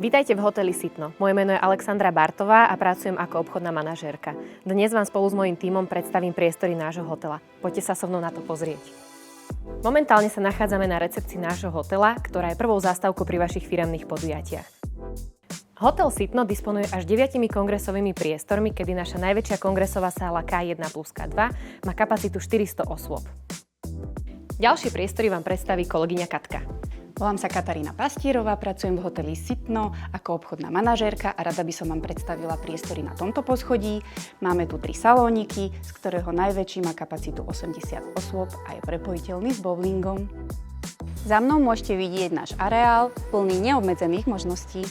Vítajte v hoteli Sitno. Moje meno je Alexandra Bartová a pracujem ako obchodná manažérka. Dnes vám spolu s mojím tímom predstavím priestory nášho hotela. Poďte sa so mnou na to pozrieť. Momentálne sa nachádzame na recepcii nášho hotela, ktorá je prvou zastávkou pri vašich firemných podujatiach. Hotel Sitno disponuje až 9 kongresovými priestormi, kedy naša najväčšia kongresová sála K1 plus K2 má kapacitu 400 osôb. Ďalšie priestory vám predstaví kolegyňa Katka. Volám sa Katarína Pastierová, pracujem v hoteli Sitno ako obchodná manažérka a rada by som vám predstavila priestory na tomto poschodí. Máme tu 3 salóniky, z ktorého najväčší má kapacitu 80 osôb a je prepojiteľný s bowlingom. Za mnou môžete vidieť náš areál plný neobmedzených možností.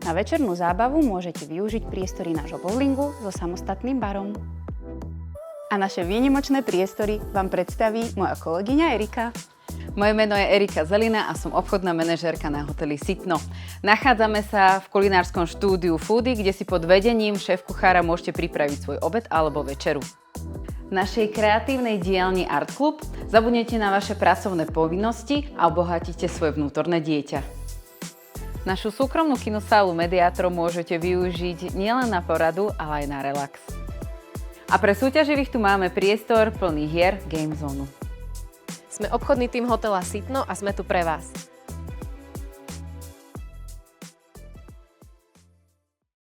Na večernú zábavu môžete využiť priestory nášho bowlingu so samostatným barom. A naše výnimočné priestory vám predstaví moja kolegyňa Erika. Moje meno je Erika Zelina a som obchodná manažérka na hoteli Sitno. Nachádzame sa v kulinárskom štúdiu Foody, kde si pod vedením šéf-kuchára môžete pripraviť svoj obed alebo večeru. V našej kreatívnej dielni Art Club zabudnete na vaše pracovné povinnosti a obohatíte svoje vnútorné dieťa. Našu súkromnú kinosálu Mediatro môžete využiť nielen na poradu, ale aj na relax. A pre súťaživých tu máme priestor plný hier Game Zone. Sme obchodný tím hotela Sitno a sme tu pre vás.